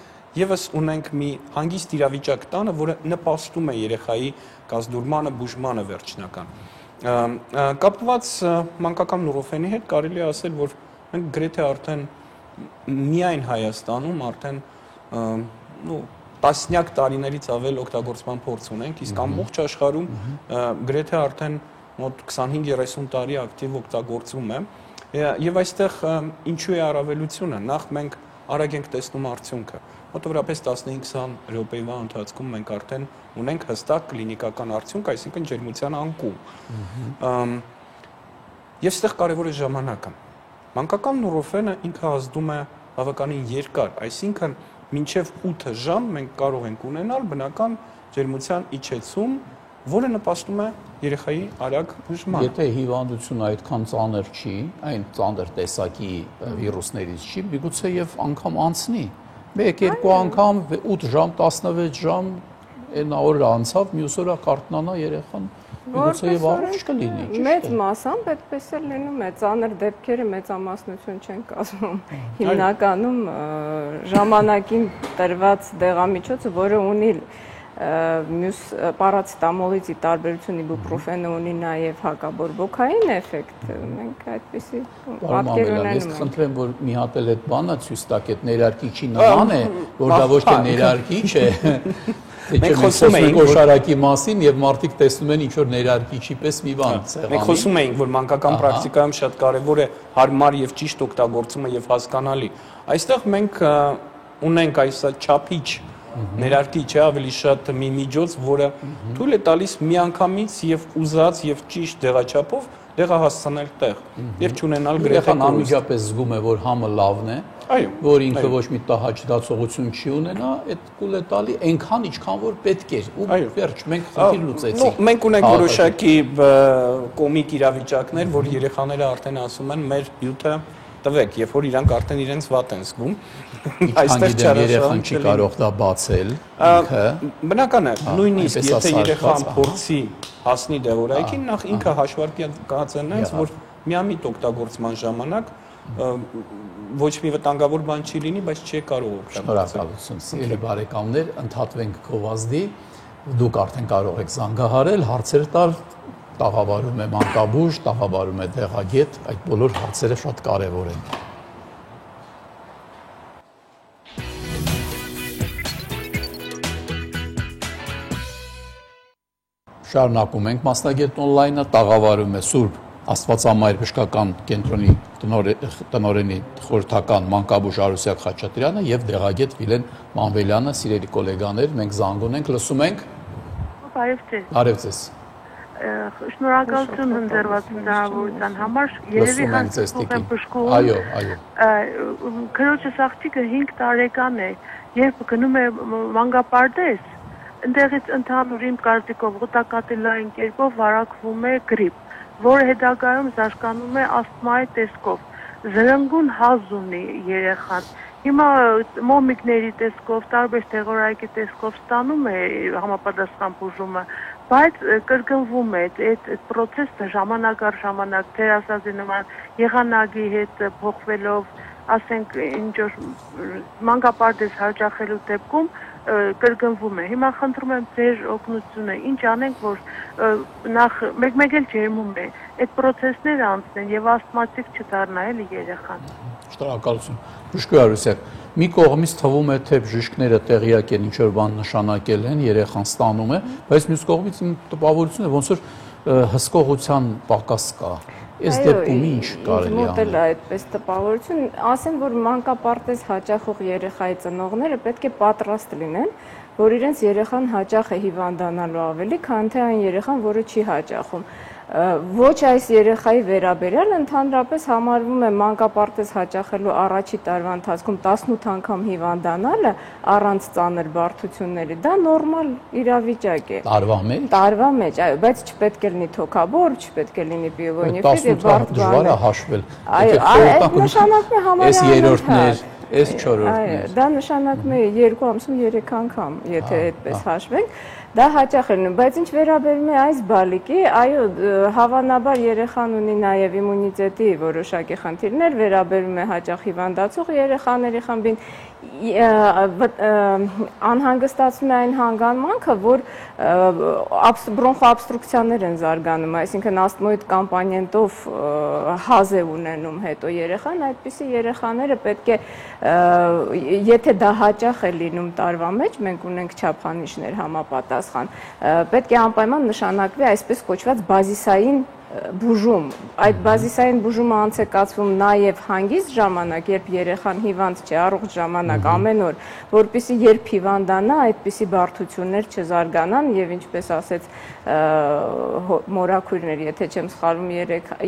եւս ունենք մի հանգիստ իրավիճակ տանը, որը նպաստում է երեխայի կազդուրմանը, բուժմանը վերջնական։ Կապված մանկական նուրոֆենի հետ կարելի է ասել, որ մենք գրեթե արդեն միայն Հայաստանում արդեն տասնյակ տարիներից ավել օգտագործման փորձ ունենք, իսկ ամբողջ աշխարհում գրեթե արդեն մոտ 25-30 տարի ակտիվ օգտագործում է։ Եվ այստեղ ինչու է առավելությունը, նախ մենք արագ ենք տեսնում արդյունքը, մոտավորապես 15-20 րոպեվա ընթացքում մենք արդեն ունենք հստակ կլինիկական արդյունք, այսինքն ջերմության անկում։ Եվ այստեղ կարևոր է ժամանակը։ Մանկական նուրոֆենը ինքը ազդում է բավականին երկար, այսինքն մինչև 8 ժամ մենք կարող ենք ունենալ բնական ջերմության իջեցում, որը նպաստում է երեխայի արագ բուժմանը։ Եթե հիվանդությունը այդքան ծանր չի, այն ծանր տեսակի վիրուսներից չի, միգուցե եւ անգամ անցնի։ 1-2 անգամ 8 ժամ, 16 ժամ այն օրը անցավ, մյուս օրը կարթնանա երեխան, միգուցե եւ առողջ կլինի, ճիշտ է։ Մեծ մասամբ այդպես է լինում, է ծանր դեպքերը մեծամասնություն չեն կազմում։ Հիմնականում ժամանակին տրված դեղամիջոցը, որը ունի մյուս պարացետամոլից ի տարբերություն իբուպրոֆենը ունի նաև հակաբորբոքային էֆեկտ, մենք այդպեսի պատկեր ունենում ենք։ Ես խնդրեմ, որ մի հատ էլ այդ բանը ցույց տաք, այդ ներարկիչի նման է, որ դա ոչ թե ներարկիչ է։ Մենք խոսում ենք օշարակի մասին եւ մարդիկ տեսնում են ինչ որ ներարկիչի պես մի բան ցեղանի։ Մենք խոսում ենք, որ մանկական պրակտիկայում շատ կարեւոր է հարմար եւ ճիշտ օգտագործումը եւ հասկանալի։ Այստեղ մենք ունենք այս չափիչ ներարկիչ է ավելի շատ մի միջոց, որը թույլ է տալիս միանգամից եւ ուզած եւ ճիշտ դեղաչափով դեղը հասցնել տեղ եւ չունենալ գրեթե անմիջապես զգում է, որ համը լավն է, որ ինքը ոչ մի տահաճ դասողություն չի ունենա, այդ կուլ է տալի այնքան ինչքան որ պետք էր ու վերջ մենք խնդիր լուծեցինք։ Մենք ունենք որոշակի կոմիկ իրավիճակներ, որ երեխաները արդեն ասում են մեր հյութը տվեք, երբ որ իրանք արդեն իրենց վատ են զգում։ Այստեղ երեխան չի կարող դա բացել ինքը։ Բնական է, նույնիսկ եթե երեխան փորձի հասնի դեղորայքին, նախ ինքը հաշվարկած է նայած, որ միամիտ օգտագործման ժամանակ ոչ մի վտանգավոր բան չի լինի, բայց չի կարող օգտագործել։ Շնորհակալություն, սիրելի բարեկամներ, ընդհատվենք գովազդի, դուք արդեն կարող եք զանգահարել, հարցեր տալ, տաղավարում է մանկաբույժ, տաղավարում է դեղագետ, այդ բոլոր հարցերը շատ կարևոր են։ Շարունակում ենք մասնագետ on-line-ը, տաղավարում է Սուրբ Աստվածամայր բժշկական կենտրոնի տնօրենի խորհրդական մանկաբույժ Արուսյակ Խաչատրյանը եւ դեղագետ Վիլեն Մանվելյանը, սիրելի գոլեգաներ, մենք զանգ ունենք, լսում ենք։ Բարև ձեզ։ Բարև ձեզ։ Շնորհակալություն ընձեռված հնարավորության համար։ Երևի հաստատում եմ բժշկուհուն։ Այո, այո։ Քրոջս աղջիկը 5 տարեկան է, երբ գնում է մանկապարտեզ, ընդեղից ընդհանուր իմ կարծիքով ղուտակատելային կերպով վարակվում է գրիպ, որը հետագայում զարգանում է ասթմայի տեսքով։ Զրնգուն հազ ունի երեխան։ Հիմա մոմիկների տեսքով, տարբեր դեղորայքի տեսքով ստանում է համապատասխան բուժումը, բայց կրկնվում է այդ process-ը ժամանակ առ ժամանակ, թե ասածի նման եղանակի հետ փոխվելով, ասենք ինչ որ մանկապարտեզ հաճախելու դեպքում կրկնվում է։ Հիմա խնդրում եմ ձեր օգնությունը, ինչ անենք, որ նախ մեկ էլ ջերմում է, այդ process-ները անցնեն եւ ասթմատիկ չդառնա էլի երեխան։ Շնորհակալություն։ Բժշկ Արուսյակ, մի կողմից թվում է, թե բժիշկները տեղյակ են, ինչ որ բան նշանակել են, երեխան ստանում է, բայց մյուս կողմից իմ տպավորությունն է, ոնց որ հսկողության պակաս կա։ Այս դեպքում ինչ կարելի է անել։ Այդպես տպավորություն, ասեմ, որ մանկապարտեզ հաճախող երեխայի ծնողները պետք է պատրաստ լինեն, որ իրենց երեխան հաճախ է հիվանդանալու ավելի, քան թե այն երեխան, որը չի հաճախում։ Ոչ այս երեխայի վերաբերյալ ընդհանրապես համարվում է մանկապարտեզ հաճախելու առաջի տարվա ընթացքում 18 անգամ հիվանդանալը առանց ծանր բարդությունների, դա նորմալ իրավիճակ է։ Տարվա մեջ։ Տարվա մեջ, այո, բայց չպետք է լինի թոքաբոր, չպետք է լինի պիովոնիֆիտ եւ բարդ բան։ Դժվար է հաշվել։ Այո, նշանակում է համարյա այս երրորդներ, այս չորրորդներ։ Այո, դա նշանակում է 2 ամսում 3 անգամ, եթե այդպես հաշվենք։ Դա հաճախ է լինում, բայց ինչ վերաբերում է այս բալիկի, այո, հավանաբար երեխան ունի նաև իմունիտետի որոշակի խնդիրներ, վերաբերում է հաճախ հիվանդացող երեխաների խմբին, անհանգստացնում է այն հանգամանքը, որ բրոնխոաբստրուկցիաներ են զարգանում, այսինքն ասթմոիդ կամպանիենտով հազ է ունենում հետո երեխան, այդպիսի երեխաները պետք է, եթե դա հաճախ է լինում տարվա մեջ, մենք ունենք չափանիշներ համապատասխան, պետք է անպայման նշանակվի այսպես կոչված բազիսային բուժում, այդ բազիսային բուժումը անց է կացվում նաև հանգիստ ժամանակ, երբ երեխան հիվանդ չէ, առողջ ժամանակ ամեն օր, որպեսզի երբ հիվանդանա, այդպիսի բարդություններ չզարգանան եւ ինչպես ասեց մորաքույրներ, եթե չեմ սխալվում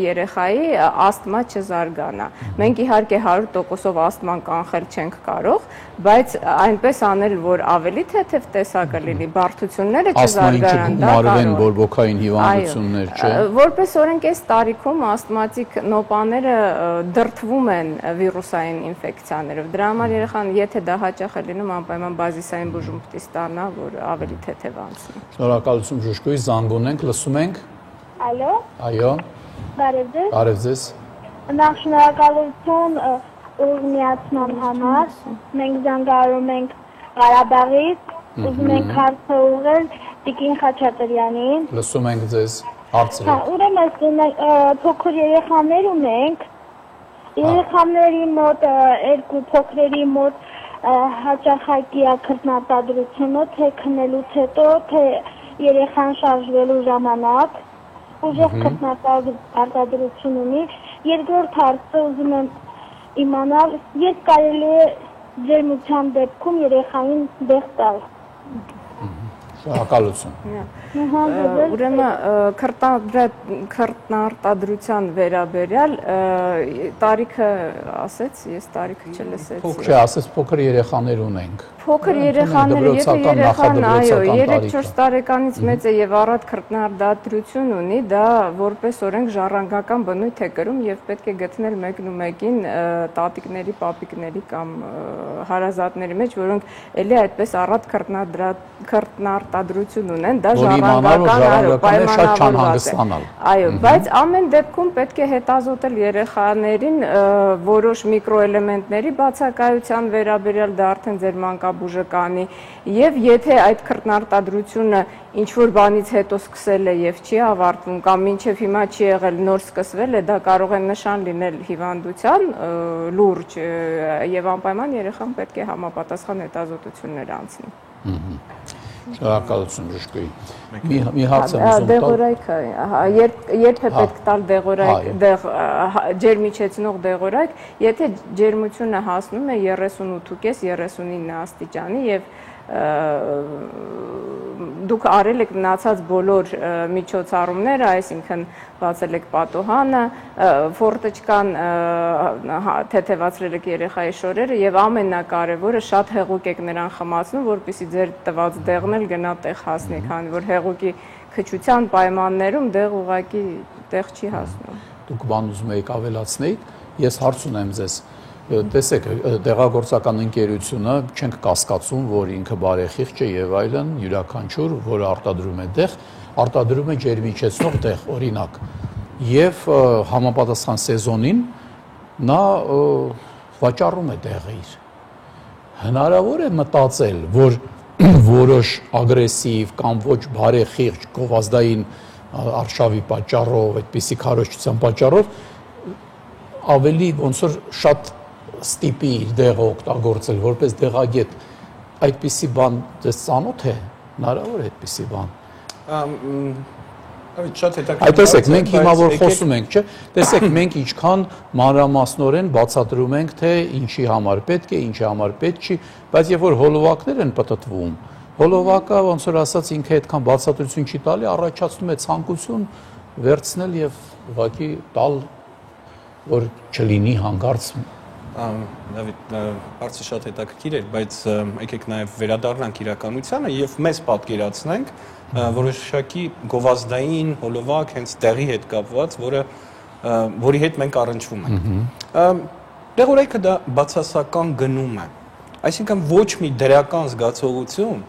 երեխայի ասթմա չզարգանա։ Մենք իհարկե 100%-ով ասթման կանխել չենք կարող, բայց այնպես անել, որ ավելի թեթև տեսակը լինի, բարդությունները չզարգանան, դա կարող է բորբոքային հիվանդություններ, չէ՞։ Որպես օրենք այս տարիքում ասթմատիկ նոպաները դրդվում են վիրուսային ինֆեկցիաներով։ Դրա համար երեխան, եթե դա հաճախ է լինում, անպայման բազիսային բուժում պետք է ստանա, որ ավելի թեթև անցնի։ Շնորհակալություն բժշկուհի, զանգ ունենք, լսում ենք։ Ալո։ Այո։ Բարև ձեզ։ Բարև ձեզ։ Նախ շնորհակալություն ուղղմիացման համար։ Մենք զանգահարում ենք Ղարաբաղից, ուզում ենք հարցը ուղղել Տիկին Խաչատրյանին։ Լսում ենք ձեզ, հարցրեք։ Ուրեմն փոքր երեխաներ ունենք։ Երեխաների մոտ, երկու փոքրերի մոտ հաճախակի քրտնատադրությունը, թե քնելուց հետո, թե երեխան շարժվելու ժամանակ, ուժեղ քրտնատադրություն ունի։ Երկրորդ հարցը ուզում եմ իմանալ, երբ կարելի է ջերմության դեպքում երեխային դեղ տալ։ Շնորհակալություն։ Ուրեմն քրտնարտադրության վերաբերյալ տարիքը ասեց, ես տարիքը չլսեցի։ Չէ, ասեց փոքր երեխաներ ունենք։ Փոքր երեխաները, եթե երեխան, այո, 3-4 տարեկանից մեծ է եւ առատ քրտնարտադրություն ունի, դա որպես օրենք ժառանգական բնույթ է կրում եւ պետք է գտնել մեկնումեկին տատիկների, պապիկների կամ հարազատների մեջ, որոնք էլի այդպես առատ քրտնարտադրություն ունեն, դա ժառանգական պայմանավորված է։ Այո, բայց ամեն դեպքում պետք է հետազոտել երեխաներին որոշ միկրոէլեմենտների բացակայության վերաբերյալ, դա արդեն ձեր մանկաբուժը կանի, եւ եթե այդ քրտնարտադրությունը ինչ որ բանից հետո սկսել է եւ չի ավարտվում կամ մինչեւ հիմա չի եղել, նոր սկսվել է, դա կարող է նշան լինել հիվանդության լուրջ եւ անպայման երեխան պետք է համապատասխան հետազոտություններ անցնի։ Շնորհակալություն Ժշկուի։ Մի հարց եմ ուզում տալ։ Դեղորայքը, երբ է պետք տալ դեղորայք, ջերմիչեցնող դեղորայք, եթե ջերմությունը հասնում է 38.5-39 աստիճանի եւ դուք արել եք մնացած բոլոր միջոցառումները, այսինքն բացել եք պատոհանը, ֆորտեչկան թեթևացրել եք երեխայի շորերը եւ ամենակարևորը շատ հեղուկ եք նրան խմացնում, որպեսզի ձեր տված դեղն էլ գնա տեղ հասնի, քանի որ հեղուկի քչության պայմաններում դեղ ուղղակի տեղ չի հասնում։ Դուք բան ուզում եք ավելացնել, ես հարց ունեմ ձեզ։ Տեսեք, դեղագործական ընկերությունը չենք կասկածում, որ ինքը բարեխիղճ է եւ այլն, յուրաքանչյուր, որը արտադրում է դեղ, արտադրում է ջերմիչեցնող դեղ, օրինակ։ Եվ համապատասխան սեզոնին նա վաճառում է դեղը իր։ Հնարավոր է մտածել, որ որոշ ագրեսիվ կամ ոչ բարեխիղճ գովազդային արշավի պատճառով, այդպիսի քարոզչության պատճառով ավելի ոնց որ շատ ստիպի իր դեղը օգտագործել որպես դեղագետ, այդպիսի բան դες ծանոթ է, հնարավոր է այդպիսի բան։ Այդ տեսեք, մենք հիմա որ խոսում ենք, չէ՞, տեսեք, մենք ինչքան մանրամասնորեն բացատրում ենք, թե ինչի համար պետք է, ինչի համար պետք չի, բայց երբ որ հոլովակներ են պտտվում, հոլովակը ոնց որ ասած ինքը այդքան բացատրություն չի տալի, առաջացնում է ցանկություն վերցնել եւ ուղղակի տալ, որ չլինի հանգարց։ Դավիթ, հարցը շատ հետաքրքիր էր, բայց եկեք նաև վերադառնանք իրականությանը եւ մեզ պատկերացնենք որոշակի գովազդային հոլովակ հենց տեղի հետ կապված, որի հետ մենք առնչվում ենք։ Դեղորայքը դա բացասական գնում է, այսինքն ոչ մի դրական զգացողություն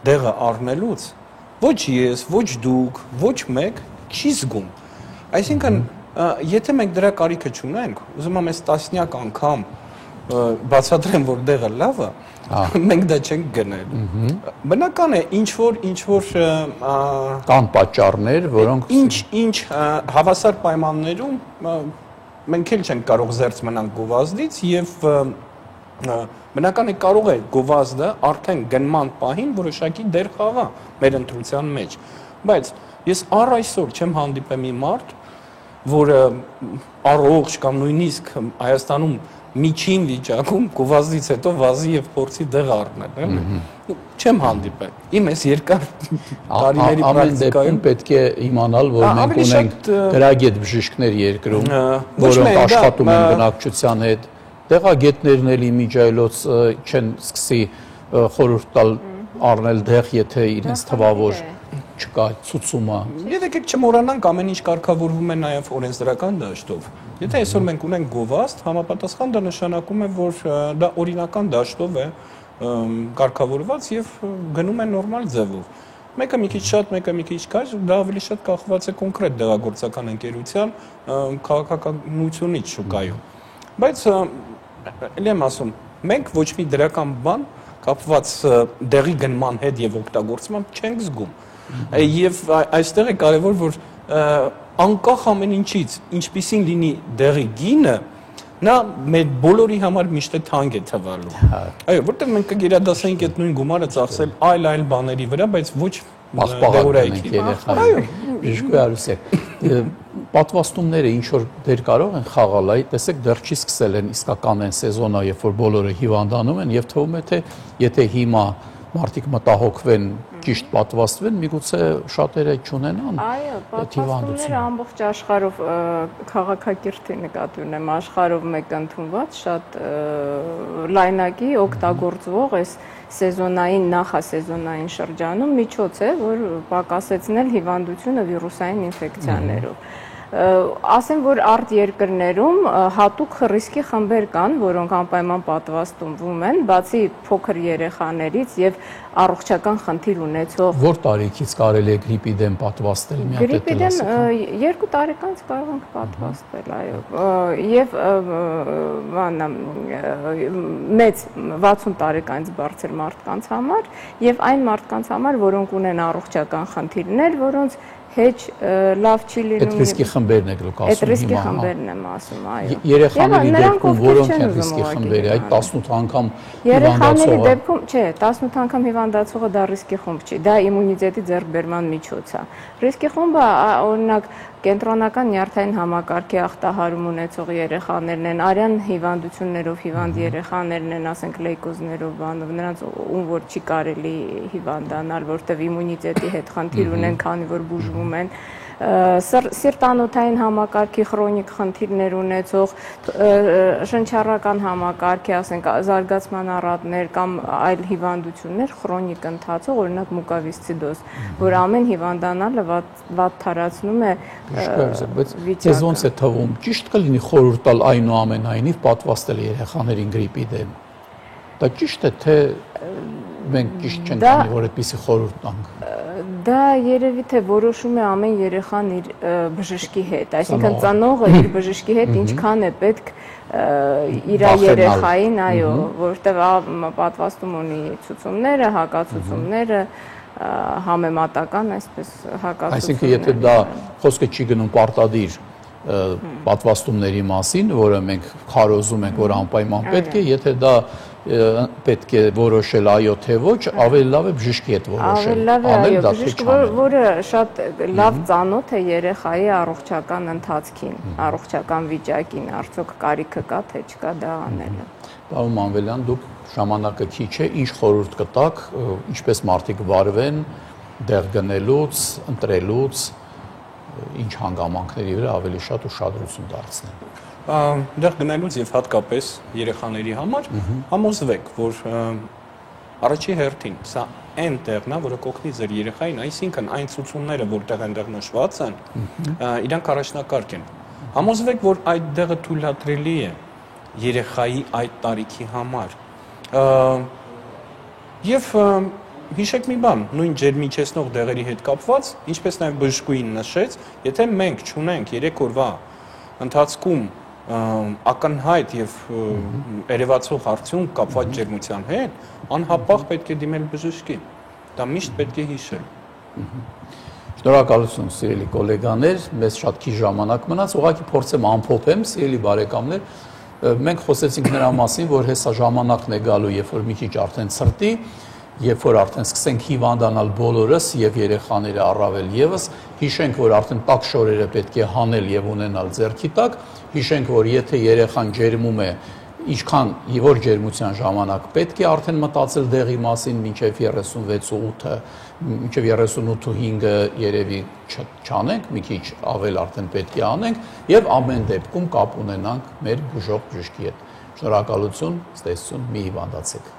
դեղը առնելուց ոչ ես, ոչ դուք, ոչ մեկ չի զգում։ Այսինքն եթե մենք դրա կարիքը չունենք, ուզում եմ այս տասնյակ անգամ բացատրեմ, որ դեղը լավ է, մենք դա չենք գնել։ Բնական է, ինչ որ կան պատճառներ, որոնք ինչ հավասար պայմաններում մենք էլ չենք կարող զերծ մնանք գովազդից եւ բնական է կարող է գովազդը արդեն գնման պահին որոշակի դեր խաղա մեր ընտրության մեջ։ Բայց ես առ այսօր չեմ հանդիպել մի մարդ, որը առողջ կամ նույնիսկ Հայաստանում միջին վիճակում գովազդից հետո վազի եւ փորձի դեղ առնել, էլի։ Չեմ հանդիպել։ Իմ էս երկար տարիների պրակտիկայում պետք է իմանալ, որ մենք ունենք գրագետ բժիշկներ երկրում, որոնք աշխատում են բնակչության հետ։ Դեղագետներն էլ իմիջայլոց չեն սկսի խորհուրդ տալ առնել դեղ, եթե իրենց թվավոր չկա ցուցումը։ Եկեք չմոռանանք, ամեն ինչ կարգավորվում է նաև օրենսդրական դաշտով։ Եթե այսօր մենք ունենք գովազդ, համապատասխան դա նշանակում է, որ դա օրինական դաշտով է կարգավորված եւ գնում է նորմալ ձևով։ Մեկը մի քիչ շատ, մեկը մի քիչ քիչ, դա ավելի շատ կախված է կոնկրետ դեղագործական ընկերության քաղաքականությունից շուկայում։ Բայց ելի եմ ասում, մենք ոչ մի դրական բան կապված դեղի գնման հետ եւ օգտագործման չենք զգում։ Եվ այստեղ է կարևոր, որ անկախ ամեն ինչից, ինչպիսին լինի դեղի գինը, նա մեր բոլորի համար միշտ է թանկ է թվալու։ Այո, որտեղ մենք կգերադասենք այդ նույն գումարը ծախսել այլ բաների վրա, բայց ոչ դեղորայքի։ Այո, Ժշկուի Արուսյակ, պատվաստումները ինչ որ դեր կարող են խաղալ, այ տեսեք դեռ չի սկսել են իսկական են սեզոնը, երբ որ բոլորը հիվանդանում են եւ թվում է թե եթե հիմա մարդիկ մտահոգվեն, ճիշտ պատվաստվեն, միգուցե շատերը չունենան այո, պատվաստումները ամբողջ աշխարհով քաղաքակիրթի նկատի ունեմ, աշխարհով մեկ ընդունված շատ լայնակի օգտագործվող այս սեզոնային նախասեզոնային շրջանում միջոց է, որ պակասեցնել հիվանդությունը վիրուսային ինֆեկցիաներով։ Ասեմ, որ արտերկրներում հատուկ ռիսկի խմբեր կան, որոնք անպայման պատվաստումվում են, բացի փոքր երեխաներից եւ առողջական խնդիր ունեցող։ Որ տարիքից կարելի է գրիպի դեմ պատվաստել միատետ Գրիպի դեմ 2 տարեկանից կարող ենք պատվաստվել, այո։ Եվ մեծ 60 տարեկանից բարձր մարդկանց համար եւ այն մարդկանց համար, որոնք ունեն առողջական խնդիրներ, որոնց հեչ լավ չի լինում։ Այդ ռիսկի խմբերն եք ասում հիմա։ Այդ ռիսկի խմբերն եմ ասում, այո։ Երեխաների դեպքում որոնք են ռիսկի խմբերը, այդ 18 անգամ երեխաների դեպքում, չէ, 18 անգամ հիվանդացողը դա ռիսկի խումբ չի, դա իմունիտետի ձեռքբերման միջոց է։ Ռիսկի խումբը օրինակ կենտրոնական նյարդային համակարգի ախտահարում ունեցող երեխաներն են, արյան հիվանդություններով հիվանդ երեխաներն են, ասենք լեյկոզներով, բանով, նրանց ում որ չի կարելի հիվանդանալ, որտեղ իմունիտետի հետ խնդիր ունեն, քանի որ բուժվում են, սիրտանոթային համակարգի քրոնիկ խնդիրներ ունեցող, շնչառական համակարգի, ասենք, զարգացման առատներ կամ այլ հիվանդություններ քրոնիկ ընթացող, օրինակ մուկավիսցիդոզ, որ ամեն հիվանդանալը վատ թարացնում է բայց ես ոնց է թվում, ճիշտ կլինի խորհուրդ տալ այնուամենայնիվ պատվաստել երեխաներին գրիպի դեմ։ Դա ճիշտ է, թե մենք ճիշտ չենք անի, որ այդպիսի խորհուրդ տանք։ Դա երևի թե որոշում է ամեն երեխան իր բժշկի հետ, այսինքն ծնողը իր բժշկի հետ ինչքան է պետք իր երեխային, այո, որտեղ պատվաստում ունի ցուցումները, հակացուցումները, համեմատական, այսպես հակացուցումներ։ Այսինքն եթե դա խոսքը չի գնում պարտադիր պատվաստումների մասին, որը մենք քարոզում ենք, որ անպայման պետք է, եթե դա պետք է որոշել այո թե ոչ, ավելի լավ է բժշկի հետ որոշել։ Ավելի լավ է, այո, բժիշկը, որը շատ լավ ծանոթ է երեխայի առողջական ընթացքին, առողջական վիճակին, արդյոք կարիքը կա թե չկա դա անելը։ Պարոն Մանվելյան, դուք ժամանակը քիչ է, ինչ խորհուրդ կտաք, ինչպես մարդիկ վարվեն դեղ գնելուց, ընտրելուց, ինչ հանգամանքների վրա ավելի շատ ուշադրություն դարձնեն։ Դեղ գնելուց եւ հատկապես երեխաների համար համոզվեք, որ առաջի հերթին սա այն տեղն է, որը կօգնի ձեր երեխային, այսինքն այն ցուցումները, որտեղ այնտեղ նշված են, իրանք առաջնակարգ են։ Համոզվեք, որ այդ դեղը թույլատրելի է երեխայի այդ տարիքի համար։ Եվ հիշեք մի բան, նույն ջերմիջեցնող դեղերի հետ կապված, ինչպես նաև բժշկուհին նշեց, եթե մենք չունենք 3 օրվա ընթացքում ակնհայտ եւ երևացող արդյունք կապված ջերմության հետ, անհապաղ պետք է դիմել բժշկին։ Դա միշտ պետք է հիշել։ Շնորհակալություն, սիրելի գոլեգաներ, մեզ շատ քիչ ժամանակ մնաց, ուղղակի փորձեմ ամփոփեմ, սիրելի բարեկամներ, մենք խոսեցինք նրա մասին, որ հեսա ժամանակն է գալու, երբ որ մի քիչ արդեն ցրտի, երբ որ արդեն սկսենք հիվանդանալ բոլորս եւ երեխաները առավել եւս, հիշենք, որ արդեն տաք շորերը պետք է հանել եւ ունենալ ձեռքի տակ, հիշենք, որ եթե երեխան ջերմում է, ինչքան որ ջերմության ժամանակ պետք է արդեն մտածել դեղի մասին, մինչեւ 36-8-ը, մինչեւ 38-5-ը երևի չանենք, մի քիչ ավել արդեն պետք է անենք եւ ամեն դեպքում կապ ունենանք մեր բուժող բժշկի հետ։ Շնորհակալություն, ստեսություն, մի հիվանդացեք։